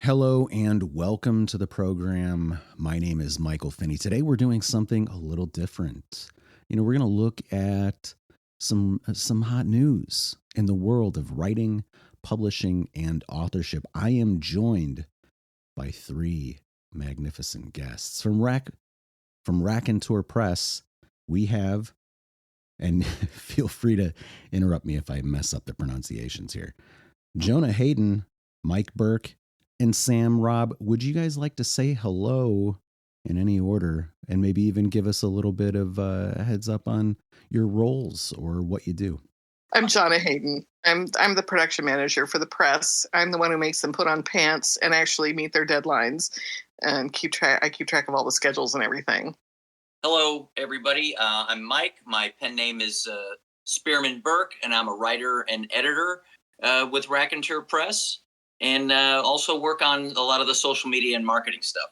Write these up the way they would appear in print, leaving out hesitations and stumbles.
Hello and welcome to the program. My name is Michael Finney. Today we're doing something a little different. We're going to look at some hot news in the world of writing, publishing, and authorship. I am joined by three magnificent guests from Raconteur Press. We have, and feel free to interrupt me if I mess up the pronunciations here, Jonah Hayden, Mike Burke, and Sam Robb. Would you guys like to say hello in any order and maybe even give us a little bit of a heads up on your roles or what you do? I'm Jonna Hayden. I'm the production manager for the press. I'm the one who makes them put on pants and actually meet their deadlines and I keep track of all the schedules and everything. Hello, everybody. I'm Mike. My pen name is Spearman Burke, and I'm a writer and editor with Raconteur Press, and also work on a lot of the social media and marketing stuff.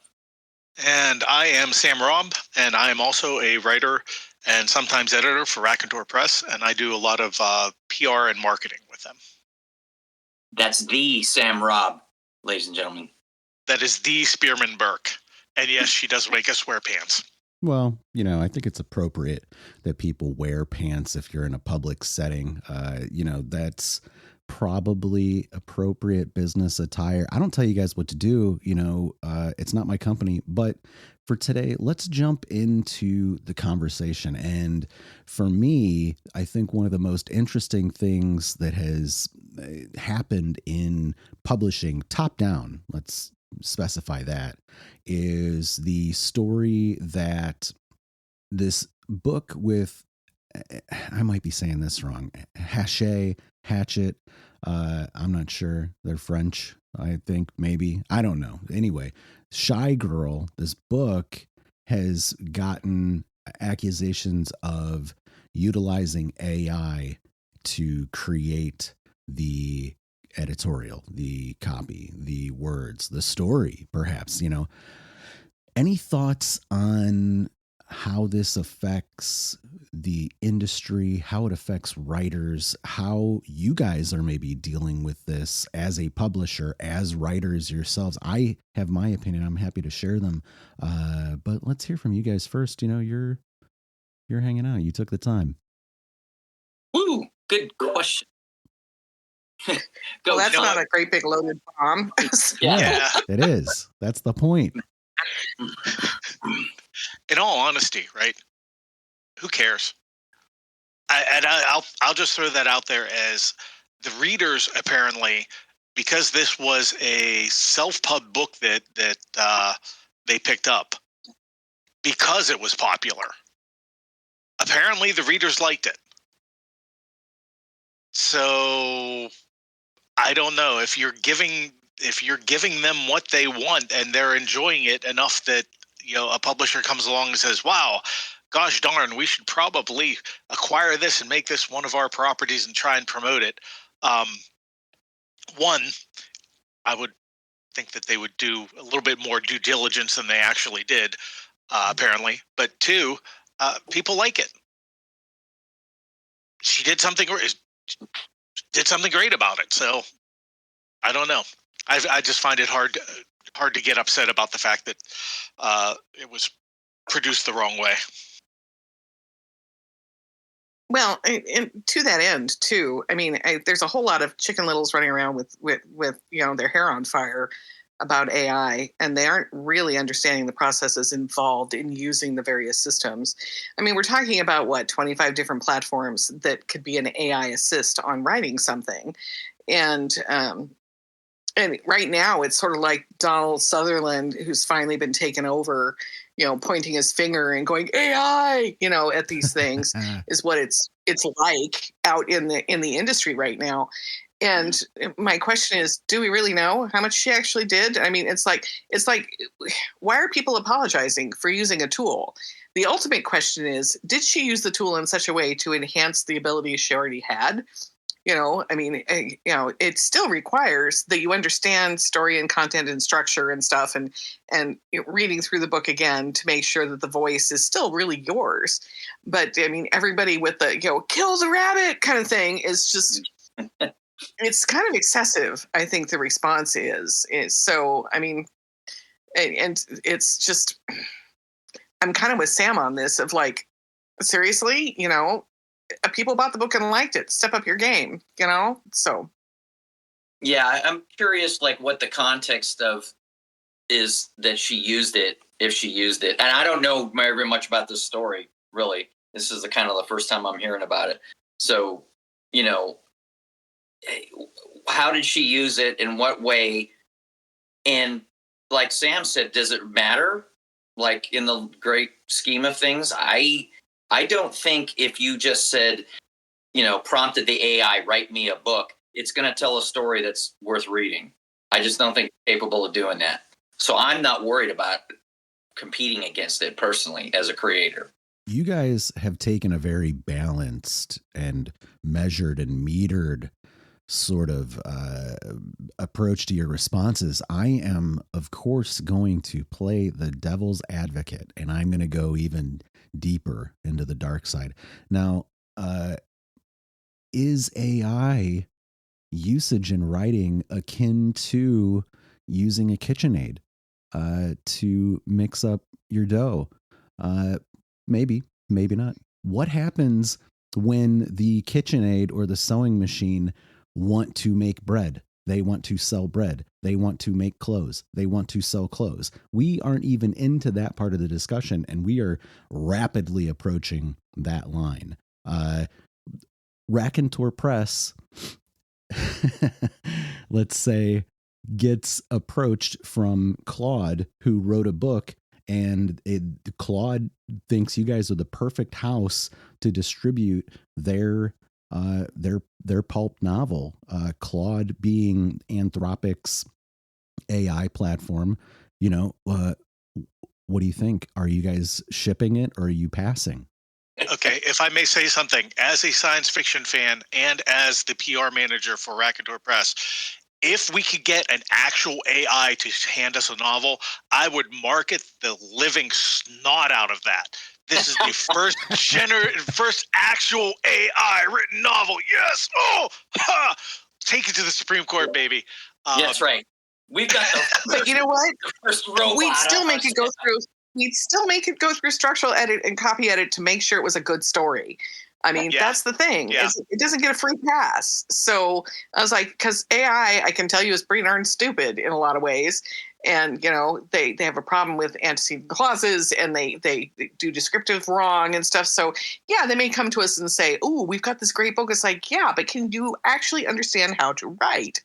And I am Sam Robb, and I am also a writer and sometimes editor for Raconteur Press, and I do a lot of PR and marketing with them. That's the Sam Robb, ladies and gentlemen. That is the Spearman Burke. And yes, she does make us wear pants. Well, I think it's appropriate that people wear pants if you're in a public setting. That's probably appropriate business attire. I don't tell you guys what to do. It's not my company. But for today, let's jump into the conversation. And for me, I think one of the most interesting things that has happened in publishing, top down, let's specify that, is the story that this book with, I might be saying this wrong, Hatchet, I'm not sure. They're French, I think, maybe. I don't know. Anyway, Shy Girl, this book has gotten accusations of utilizing AI to create the editorial, the copy, the words, the story, perhaps. Any thoughts on how this affects the industry, how it affects writers, how you guys are maybe dealing with this as a publisher, as writers yourselves? I have my opinion. I'm happy to share them. But let's hear from you guys first. You're hanging out. You took the time. Woo! Good question. Well, that's not a great big loaded bomb. Yeah, it is. That's the point. In all honesty, right? Who cares? I'll just throw that out there as the readers, apparently, because this was a self-pub book that they picked up because it was popular. Apparently, the readers liked it. So I don't know if you're giving them what they want and they're enjoying it enough that a publisher comes along and says, "Wow, gosh darn, we should probably acquire this and make this one of our properties and try and promote it." One, I would think that they would do a little bit more due diligence than they actually did, apparently. But two, people like it. She did something great about it. So I don't know. I just find it hard to get upset about the fact that it was produced the wrong way. Well, and to that end, too, I mean, there's a whole lot of Chicken Littles running around with their hair on fire about AI, and they aren't really understanding the processes involved in using the various systems. I mean, we're talking about 25 different platforms that could be an AI assist on writing something. And right now it's sort of like Donald Sutherland, who's finally been taken over, pointing his finger and going AI, at these things is what it's like out in the industry right now. And my question is, do we really know how much she actually did? I mean, it's like, why are people apologizing for using a tool? The ultimate question is, did she use the tool in such a way to enhance the abilities she already had? It still requires that you understand story and content and structure and stuff, and reading through the book again to make sure that the voice is still really yours. But I mean, everybody with the kill the rabbit kind of thing is just it's kind of excessive. I think the response is so. I mean, and it's just, I'm kind of with Sam on this of like, seriously, people bought the book and liked it. Step up your game, So Yeah, I'm curious, like, what the context of is that she used it, if she used it. And I don't know very much about this story, really. This is the kind of the first time I'm hearing about it. So, how did she use it? In what way? And like Sam said, does it matter? Like, in the great scheme of things, I don't think if you just said, prompted the AI, write me a book, it's going to tell a story that's worth reading. I just don't think it's capable of doing that. So I'm not worried about competing against it personally as a creator. You guys have taken a very balanced and measured and metered sort of approach to your responses. I am, of course, going to play the devil's advocate, and I'm going to go even deeper into the dark side. Now, is AI usage in writing akin to using a KitchenAid to mix up your dough? Maybe, maybe not. What happens when the KitchenAid or the sewing machine want to make bread? They want to sell bread. They want to make clothes. They want to sell clothes. We aren't even into that part of the discussion, and we are rapidly approaching that line. Raconteur Press, let's say, gets approached from Claude, who wrote a book, and Claude thinks you guys are the perfect house to distribute their pulp novel. Claude being Anthropic's AI platform. What do you think? Are you guys shipping it, or are you passing? Okay, if I may say something, as a science fiction fan and as the PR manager for Raconteur Press, if we could get an actual AI to hand us a novel, I would market the living snot out of that. This is the first actual AI written novel. Yes! Oh! Ha! Take it to the Supreme Court, baby. That's right. We've got but you know what? the first robot. We'd still make it go through. We'd still make it go through structural edit and copy edit to make sure it was a good story. I mean, that's the thing. Yeah. It doesn't get a free pass. So I was like, because AI, I can tell you, is pretty darn stupid in a lot of ways. And, they have a problem with antecedent clauses, and they do descriptive wrong and stuff. So, yeah, they may come to us and say, oh, we've got this great book. It's like, yeah, but can you actually understand how to write?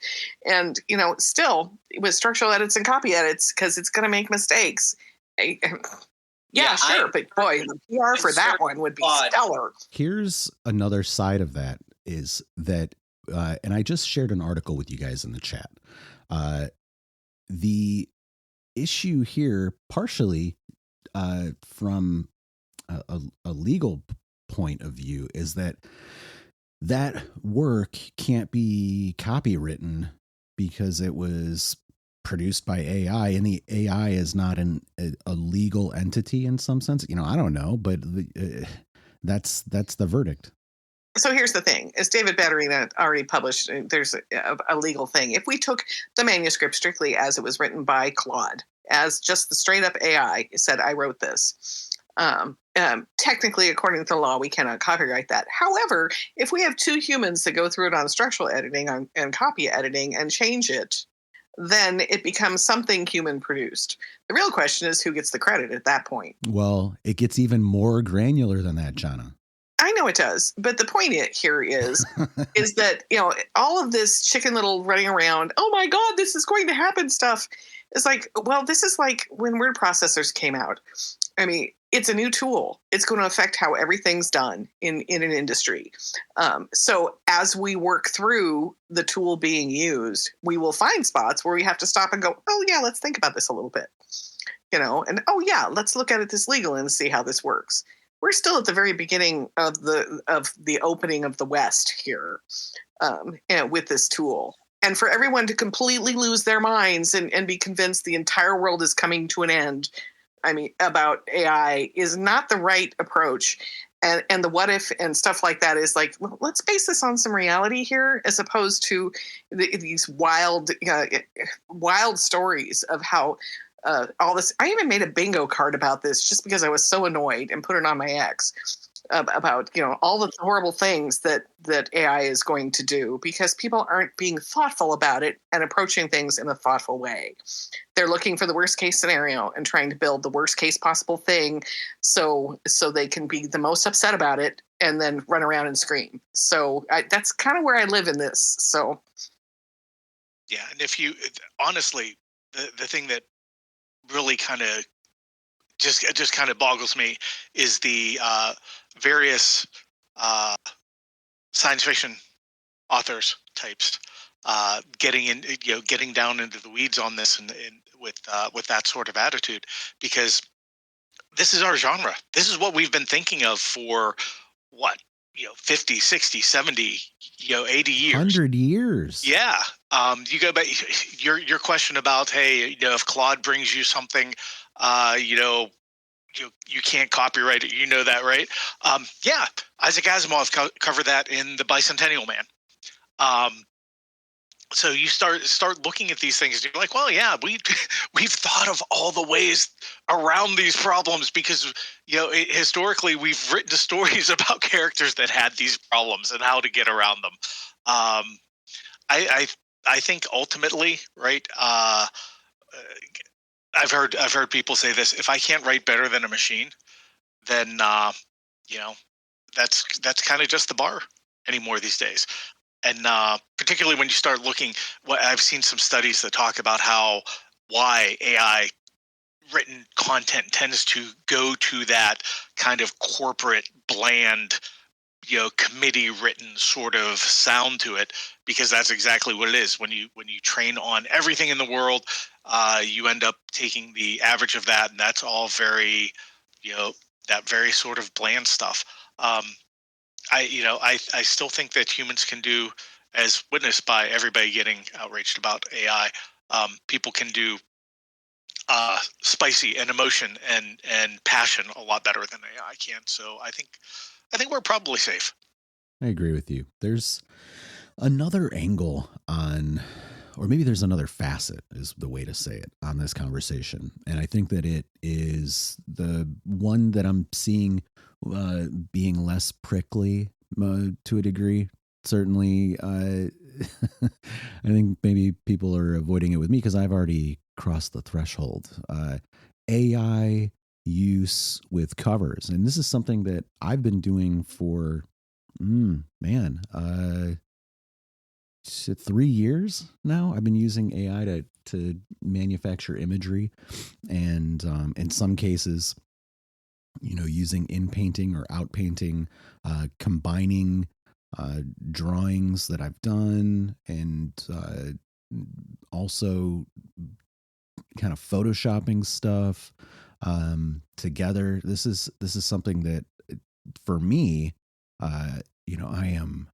And, still with structural edits and copy edits, because it's going to make mistakes. Yeah, sure. But boy, the PR for that one would be stellar. Here's another side of that is that, and I just shared an article with you guys in the chat. The issue here, partially from a legal point of view, is that work can't be copywritten because it was produced by AI, and the AI is not a legal entity in some sense. I don't know, but that's the verdict. So here's the thing. As David Batterina already published, there's a legal thing. If we took the manuscript strictly as it was written by Claude, as just the straight up AI said, I wrote this, technically, according to the law, we cannot copyright that. However, if we have two humans that go through it on structural editing and copy editing and change it, then it becomes something human produced. The real question is who gets the credit at that point. Well, it gets even more granular than that, Jana. I know it does, but the point here is that, all of this Chicken Little running around, oh my God, this is going to happen stuff is like, well, this is like when word processors came out. I mean, it's a new tool. It's going to affect how everything's done in an industry. So as we work through the tool being used, we will find spots where we have to stop and go, oh yeah, let's think about this a little bit, and oh yeah, let's look at it this legal and see how this works. We're still at the very beginning of the opening of the West here, with this tool. And for everyone to completely lose their minds and be convinced the entire world is coming to an end, about AI is not the right approach. And the what if and stuff like that is like, well, let's base this on some reality here, as opposed to these wild stories of how all this. I even made a bingo card about this just because I was so annoyed and put it on my ex about all the horrible things that AI is going to do, because people aren't being thoughtful about it and approaching things in a thoughtful way. They're looking for the worst case scenario and trying to build the worst case possible thing so they can be the most upset about it and then run around and scream. So that's kind of where I live in this. So yeah, and if you honestly, the thing that really kind of just kind of boggles me is the various science fiction authors types getting down into the weeds on this and with that sort of attitude, because this is our genre. This is what we've been thinking of for what 50, 60, 70, 80 years, 100 years. Yeah. You go back, your question about, hey, if Claude brings you something, you can't copyright it. You know that, right? Yeah. Isaac Asimov covered that in The Bicentennial Man. So you start looking at these things and you're like, well, yeah, we've thought of all the ways around these problems, because historically we've written stories about characters that had these problems and how to get around them. I think ultimately, right? I've heard people say this: if I can't write better than a machine, then that's kind of just the bar anymore these days. And particularly when you start looking, I've seen some studies that talk about why AI written content tends to go to that kind of corporate, bland, committee written sort of sound to it, because that's exactly what it is. When you train on everything in the world, you end up taking the average of that, and that's all very, that very sort of bland stuff. I still think that humans can do, as witnessed by everybody getting outraged about AI, people can do spicy and emotion and passion a lot better than AI can. So I think we're probably safe. I agree with you. There's another angle on, or maybe there's another facet is the way to say it, on this conversation. And I think that it is the one that I'm seeing being less prickly to a degree. Certainly, I think maybe people are avoiding it with me because I've already crossed the threshold. AI use with covers. And this is something that I've been doing for, 3 years now. I've been using AI to manufacture imagery, and in some cases, using in painting or out painting, combining drawings that I've done, and also kind of photoshopping stuff together. This is something that for me, I am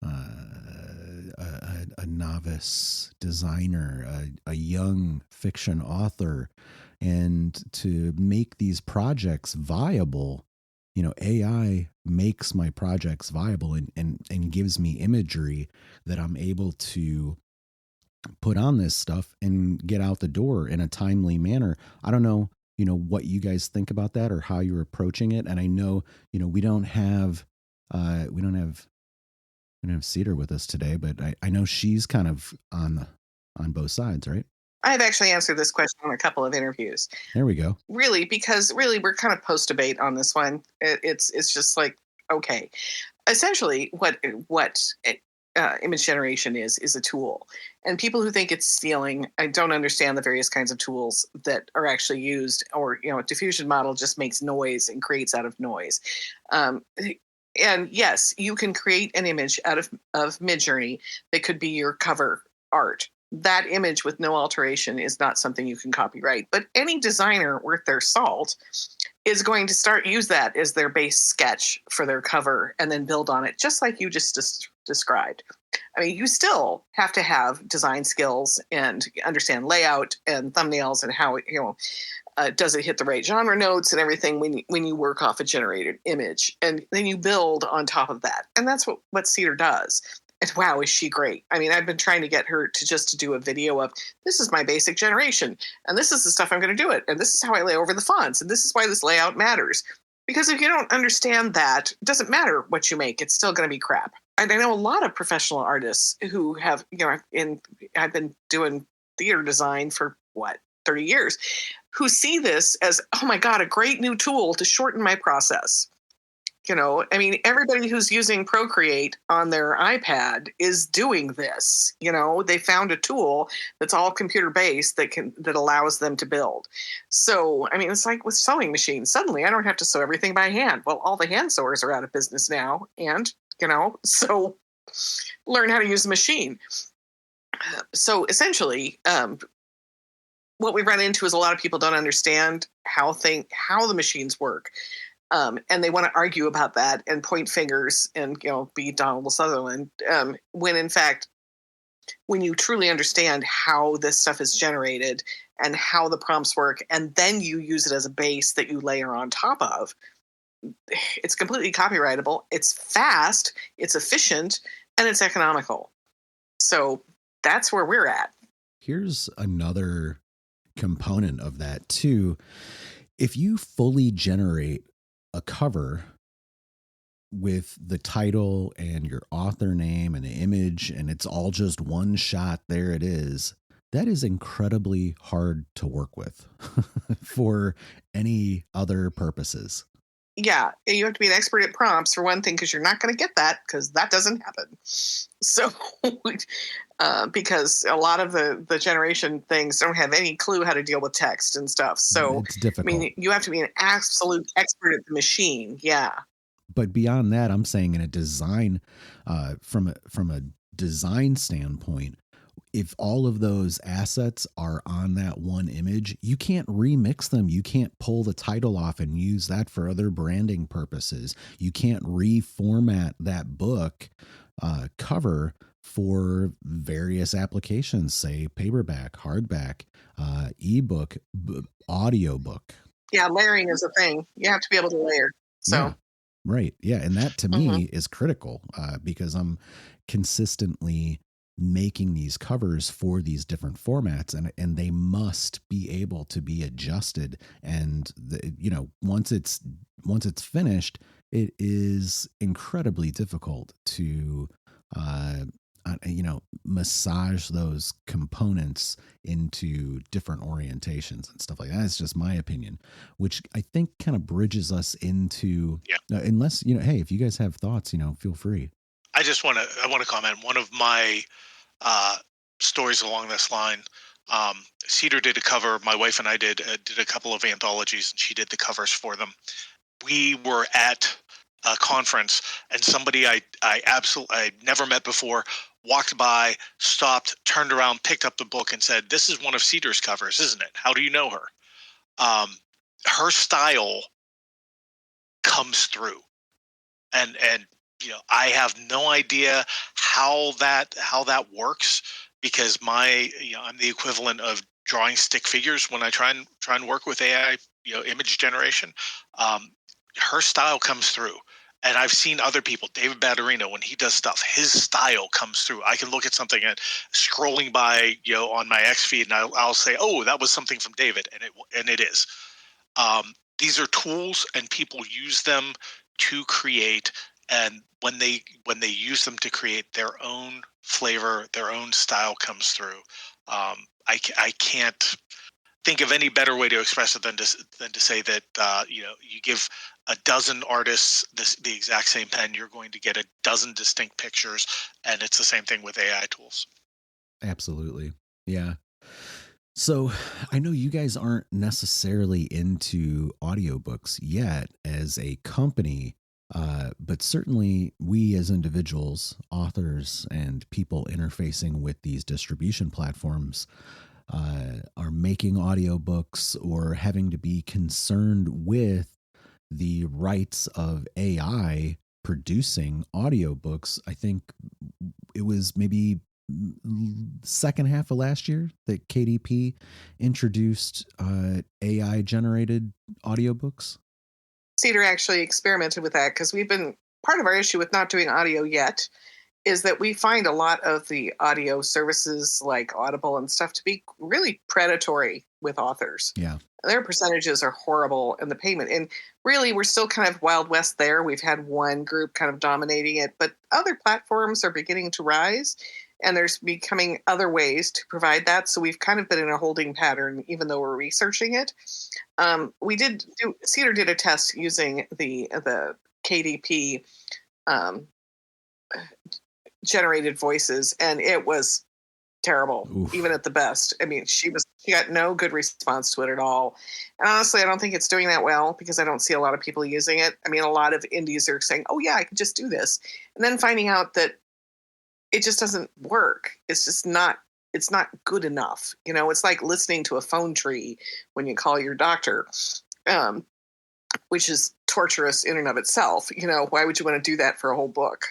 a novice designer, a young fiction author, and to make these projects viable, AI makes my projects viable and gives me imagery that I'm able to put on this stuff and get out the door in a timely manner. I don't know, what you guys think about that or how you're approaching it. And I know, we don't have Cedar with us today, but I know she's kind of on both sides, right? I've actually answered this question on a couple of interviews. There we go. Really, because we're kind of post debate on this one. It's just like, okay, essentially what image generation is a tool, and people who think it's stealing, I don't understand the various kinds of tools that are actually used, or a diffusion model just makes noise and creates out of noise. And yes, you can create an image out of Midjourney that could be your cover art. That image with no alteration is not something you can copyright. But any designer worth their salt is going to use that as their base sketch for their cover and then build on it, just like you just described. I mean, you still have to have design skills and understand layout and thumbnails and how it, does it hit the right genre notes and everything when you work off a generated image, and then you build on top of that. And that's what Cedar does. And wow, is she great. I mean, I've been trying to get her to do a video of, this is my basic generation, and this is the stuff I'm going to do it, and this is how I lay over the fonts, and this is why this layout matters. Because if you don't understand that, it doesn't matter what you make, it's still going to be crap. And I know a lot of professional artists who have, I've been doing theater design for 30 years, who see this as, oh my God, a great new tool to shorten my process. I mean, everybody who's using Procreate on their iPad is doing this. They found a tool that's all computer based that allows them to build. So, I mean, it's like with sewing machines. Suddenly I don't have to sew everything by hand. Well, all the hand sewers are out of business now. And, so learn how to use a machine. So essentially, what we run into is a lot of people don't understand how the machines work. And they want to argue about that and point fingers and, be Donald Sutherland. When in fact, when you truly understand how this stuff is generated and how the prompts work, and then you use it as a base that you layer on top of, it's completely copyrightable. It's fast, it's efficient, and it's economical. So that's where we're at. Here's another component of that too. If you fully generate a cover with the title and your author name and the image, and it's all just one shot, there it is, that is incredibly hard to work with for any other purposes. Yeah, you have to be an expert at prompts for one thing, because you're not going to get that, because that doesn't happen. So, because a lot of the generation things don't have any clue how to deal with text and stuff. So it's difficult. I mean, you have to be an absolute expert at the machine. Yeah. But beyond that, I'm saying in a design, from a design standpoint, if all of those assets are on that one image, you can't remix them. You can't pull the title off and use that for other branding purposes. You can't reformat that book cover for various applications, say paperback, hardback, ebook, audiobook. Yeah, layering is a thing. You have to be able to layer. So. Yeah, right. Yeah. And that to me is critical because I'm consistently making these covers for these different formats, and they must be able to be adjusted. And once it's finished, it is incredibly difficult to massage those components into different orientations and stuff like that. It's just my opinion, which I think kind of bridges us into, unless, hey, if you guys have thoughts, feel free. I want to comment. One of my stories along this line, Cedar did a cover. My wife and I did a couple of anthologies, and she did the covers for them. We were at a conference, and somebody I never met before walked by, stopped, turned around, picked up the book, and said, "This is one of Cedar's covers, isn't it? How do you know her?" Her style comes through, and I have no idea how that works, because I'm the equivalent of drawing stick figures when I try and work with AI, image generation. Her style comes through. And I've seen other people, David Batterino, when he does stuff, his style comes through. I can look at something and scrolling by, on my X feed, and I'll say, "Oh, that was something from David," and it is. These are tools, and people use them to create. And when they use them to create, their own flavor, their own style comes through. I can't think of any better way to express it than to say that you give a dozen artists the exact same pen, you're going to get a dozen distinct pictures, and it's the same thing with AI tools. Absolutely, yeah. So I know you guys aren't necessarily into audiobooks yet as a company, but certainly we as individuals, authors, and people interfacing with these distribution platforms are making audiobooks or having to be concerned with the rights of AI producing audiobooks. I think it was maybe second half of last year that KDP introduced AI generated audiobooks. Cedar actually experimented with that because we've been part of our issue with not doing audio yet is that we find a lot of the audio services like Audible and stuff to be really predatory with authors. Yeah. Their percentages are horrible in the payment. And really, we're still kind of Wild West there. We've had one group kind of dominating it, but other platforms are beginning to rise and there's becoming other ways to provide that. So we've kind of been in a holding pattern, even though we're researching it. Cedar did a test using the KDP generated voices, and it was terrible. Oof. Even at the best. I mean, she got no good response to it at all. And honestly, I don't think it's doing that well because I don't see a lot of people using it. I mean, a lot of indies are saying, oh yeah, I can just do this. And then finding out that it just doesn't work. It's not good enough. You know, it's like listening to a phone tree when you call your doctor, which is torturous in and of itself. You know, why would you want to do that for a whole book?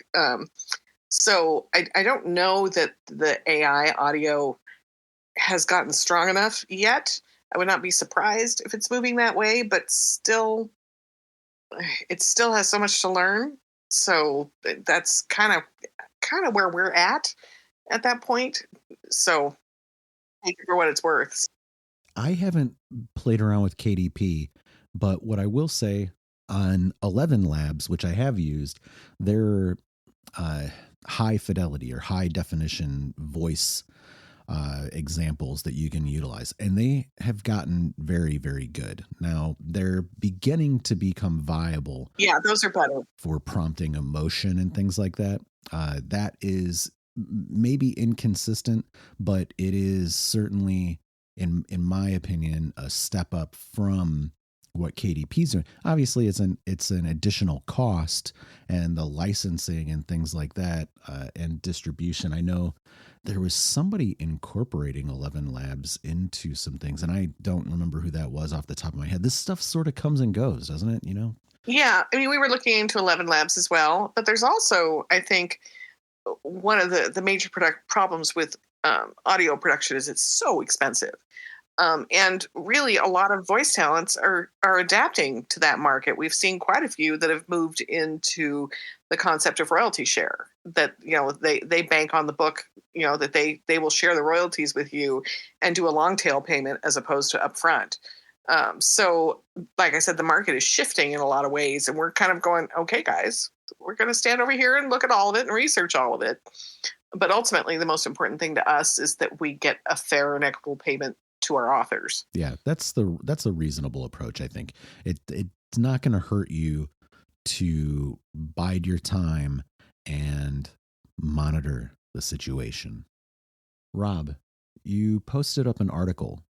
So I don't know that the AI audio has gotten strong enough yet. I would not be surprised if it's moving that way, but still, it still has so much to learn. So that's kind of where we're at that point. So take it for what it's worth. I haven't played around with KDP, but what I will say on 11 Labs, which I have used, they're high fidelity or high definition voice examples that you can utilize, and they have gotten very, very good. Now they're beginning to become viable. Yeah, those are better for prompting emotion and things like that. That is maybe inconsistent, but it is certainly, in my opinion, a step up from what KDP's doing. Obviously, it's an additional cost, and the licensing and things like that, and distribution. I know there was somebody incorporating 11 Labs into some things, and I don't remember who that was off the top of my head. This stuff sort of comes and goes, doesn't it? You know? Yeah, I mean, we were looking into 11 Labs as well, but there's also, I think, one of the major problems with audio production is it's so expensive. And really, a lot of voice talents are adapting to that market. We've seen quite a few that have moved into the concept of royalty share. That, you know, they bank on the book, you know, that they will share the royalties with you and do a long tail payment as opposed to upfront. So, like I said, the market is shifting in a lot of ways, and we're kind of going, okay, guys, we're going to stand over here and look at all of it and research all of it. But ultimately, the most important thing to us is that we get a fair and equitable payment to our authors. Yeah, that's a reasonable approach. I think it's not going to hurt you to bide your time and monitor the situation. Rob, you posted up an article.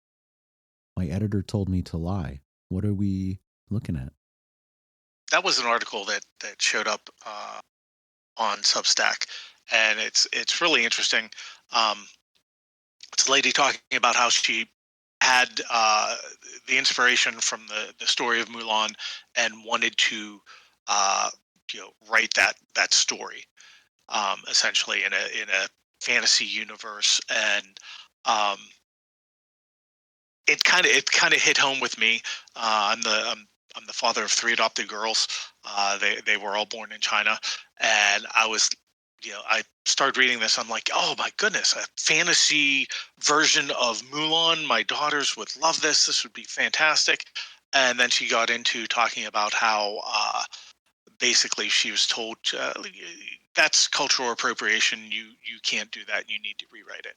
My editor told me to lie. What are we looking at? That was an article that showed up on Substack, and it's really interesting. It's a lady talking about how she had the inspiration from the story of Mulan and wanted to write that story essentially in a fantasy universe, and it kind of hit home with me. I'm the father of 3 adopted girls. They were all born in China, and I started reading this. I'm like, oh my goodness, a fantasy version of Mulan. My daughters would love this. This would be fantastic. And then she got into talking about how basically she was told that's cultural appropriation. You can't do that. You need to rewrite it.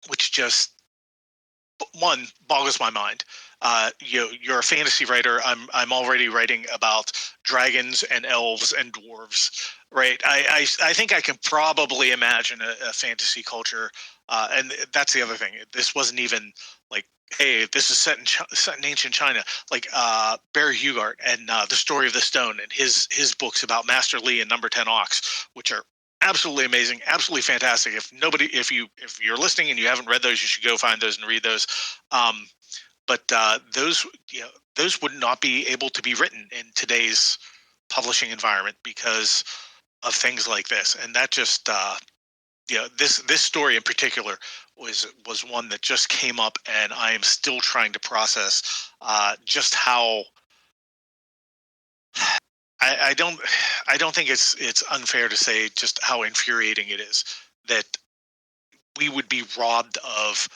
Which just one boggles my mind. You're a fantasy writer. I'm already writing about dragons and elves and dwarves, right? I think I can probably imagine a fantasy culture, and that's the other thing. This wasn't even like, hey, this is set in ancient China. Like Barry Hugart and The Story of the Stone and his books about Master Li and Number 10 Ox, which are absolutely amazing, absolutely fantastic. If you're listening and you haven't read those, you should go find those and read those. But those would not be able to be written in today's publishing environment because of things like this. And that just, this story in particular was one that just came up, and I am still trying to process just how. I don't think it's unfair to say just how infuriating it is that we would be robbed of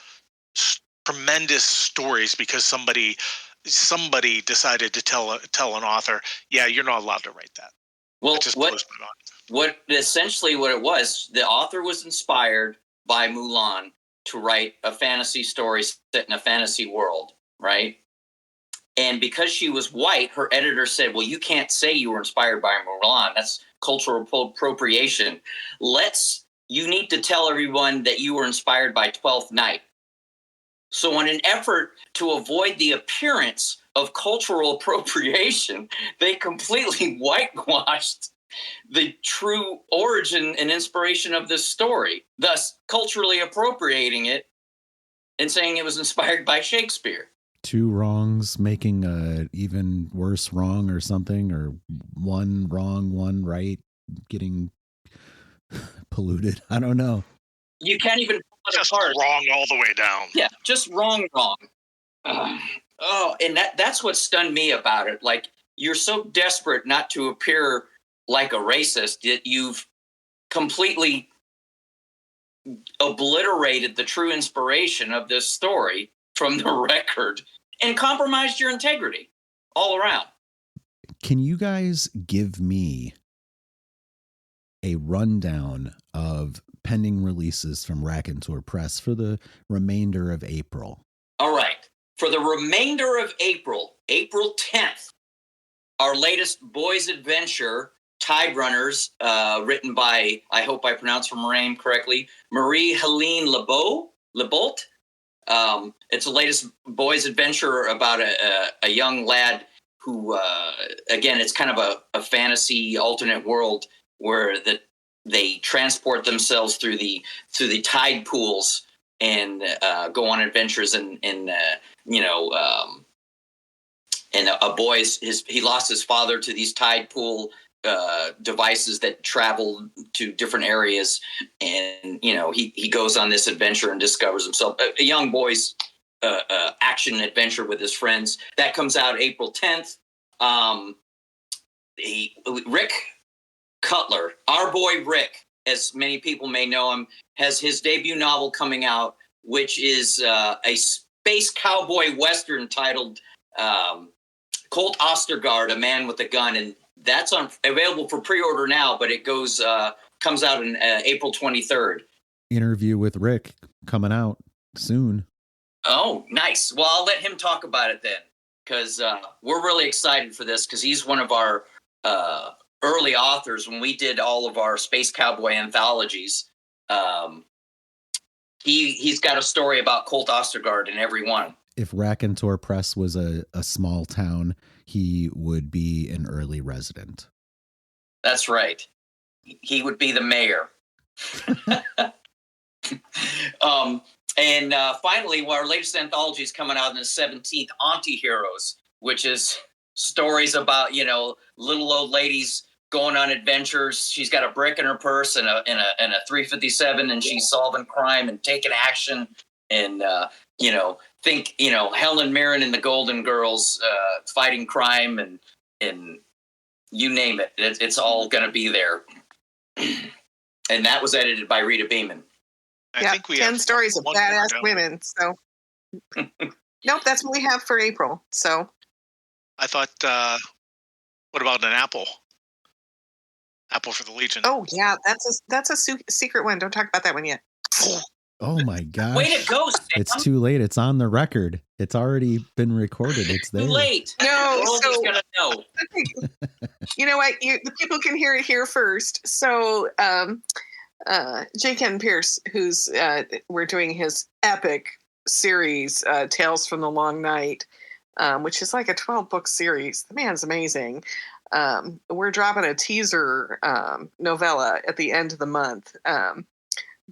tremendous stories because somebody decided to tell an author, yeah, you're not allowed to write that. Well, it just blows my mind. What it was, the author was inspired by Mulan to write a fantasy story set in a fantasy world, right? And because she was white, her editor said, well, you can't say you were inspired by Mulan. That's cultural appropriation. You need to tell everyone that you were inspired by Twelfth Night. So in an effort to avoid the appearance of cultural appropriation, they completely whitewashed the true origin and inspiration of this story, thus culturally appropriating it and saying it was inspired by Shakespeare. Two wrongs making a even worse wrong or something, or one wrong, one right, getting polluted. I don't know. You can't even pull it just apart. Wrong all the way down. Yeah, just wrong. And that's what stunned me about it. Like, you're so desperate not to appear like a racist that you've completely obliterated the true inspiration of this story from the record and compromised your integrity all around. Can you guys give me a rundown of pending releases from Raconteur Press for the remainder of April? All right. For the remainder of April 10th, our latest boys' adventure, Tide Runners, written by, I hope I pronounced her name correctly, Marie-Helene Lebault. It's the latest boys' adventure about a young lad who, again, it's kind of a fantasy alternate world where they transport themselves through the tide pools and go on adventures and a boy's he lost his father to these tide pool devices that travel to different areas, and he goes on this adventure and discovers himself a young boy's action adventure with his friends. That comes out April 10th. Rick Cutler, our boy Rick, as many people may know him, has his debut novel coming out, which is a space cowboy western titled Colt Ostergaard, A Man with a Gun, and that's available for pre-order now, but it comes out in April 23rd. Interview with Rick coming out soon. Oh, nice. Well, I'll let him talk about it then, because we're really excited for this, because he's one of our early authors when we did all of our Space Cowboy anthologies. He's got a story about Colt Ostergaard in every one. If Raconteur Press was a small town, he would be an early resident. That's right. He would be the mayor. And finally, our latest anthology is coming out on the 17th, Anti-Heroes, which is stories about, little old ladies going on adventures. She's got a brick in her purse and a 357, and she's solving crime and taking action. And, think, Helen Mirren and the Golden Girls fighting crime and you name it. It's all going to be there. And that was edited by Rita Beeman. I think we 10 stories of badass women. So, nope, that's what we have for April. So, I thought, what about an apple? Apple for the Legion. Oh yeah, that's a secret one. Don't talk about that one yet. Oh my gosh. Way to go, Sam. It's too late. It's on the record. It's already been recorded. It's there. Too late. No, the world is gonna know. You know what? The people can hear it here first. So, J. Ken Pierce, who's we're doing his epic series, Tales from the Long Night, which is like a 12-book series. The man's amazing. We're dropping a teaser novella at the end of the month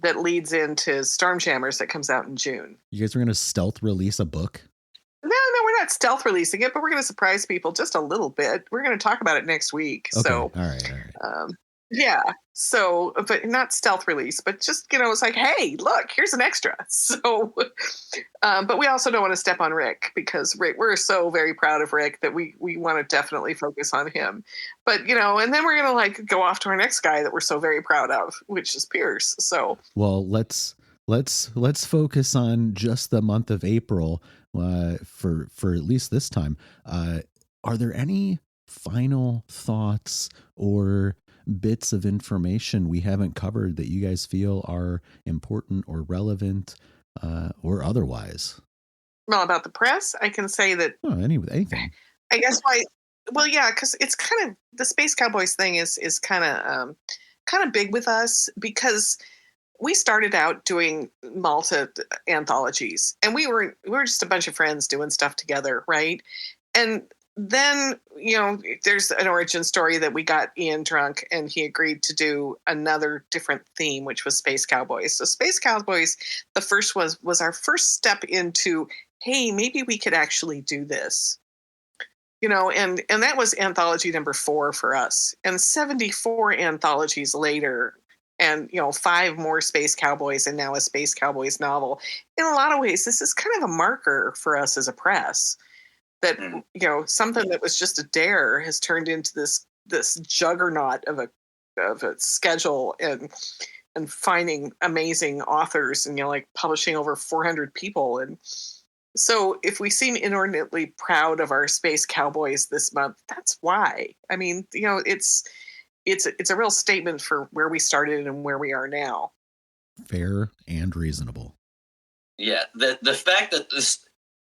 that leads into Stormjammers that comes out in June. You guys are going to stealth release a book? we're not stealth releasing it, but we're going to surprise people just a little bit. We're going to talk about it next week. Okay. So, All right. yeah. So, but not stealth release, but just, it's like, hey, look, here's an extra. So, but we also don't want to step on Rick, because Rick, we're so very proud of Rick that we want to definitely focus on him. But, and then we're going to like go off to our next guy that we're so very proud of, which is Pierce. So, well, let's focus on just the month of April for at least this time. Are there any final thoughts or bits of information we haven't covered that you guys feel are important or relevant or otherwise? Well, about the press, I can say that anything. I guess why. Well, yeah, because it's kind of the Space Cowboys thing is kind of big with us, because we started out doing Malta anthologies, and we were just a bunch of friends doing stuff together, right? And then, there's an origin story that we got Ian drunk, and he agreed to do another different theme, which was Space Cowboys. So Space Cowboys, the first was our first step into, hey, maybe we could actually do this. And that was anthology number 4 for us. And 74 anthologies later, and 5 more Space Cowboys, and now a Space Cowboys novel. In a lot of ways, this is kind of a marker for us as a press, that something that was just a dare has turned into this juggernaut of a schedule, and finding amazing authors, and like publishing over 400 people. And so if we seem inordinately proud of our Space Cowboys this month, that's why. I mean, it's a real statement for where we started and where we are now. Fair and reasonable. Yeah, the fact that this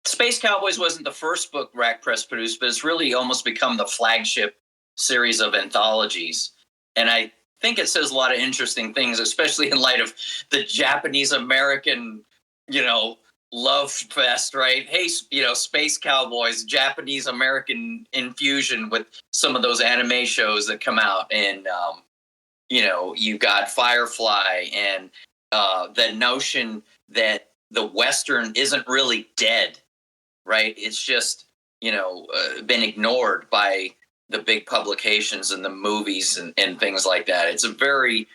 Space Cowboys wasn't the first book Rack Press produced, but it's really almost become the flagship series of anthologies. And I think it says a lot of interesting things, especially in light of the Japanese-American, love fest, right? Hey, Space Cowboys, Japanese-American infusion with some of those anime shows that come out. And, you got Firefly, and the notion that the Western isn't really dead, right? It's just, been ignored by the big publications and the movies and things like that. It's a very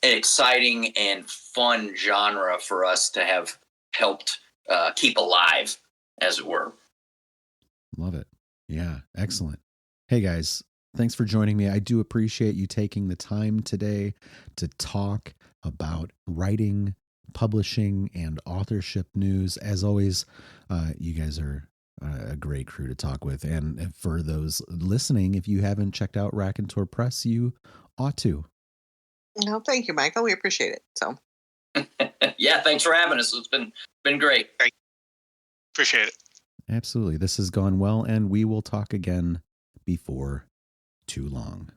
exciting and fun genre for us to have helped keep alive, as it were. Love it. Yeah, excellent. Hey, guys, thanks for joining me. I do appreciate you taking the time today to talk about writing, publishing, and authorship news. As always, you guys are a great crew to talk with. And for those listening, if you haven't checked out Raconteur Press, you ought to. No, thank you, Michael. We appreciate it. So, yeah, thanks for having us. It's been great. Appreciate it. Absolutely. This has gone well, and we will talk again before too long.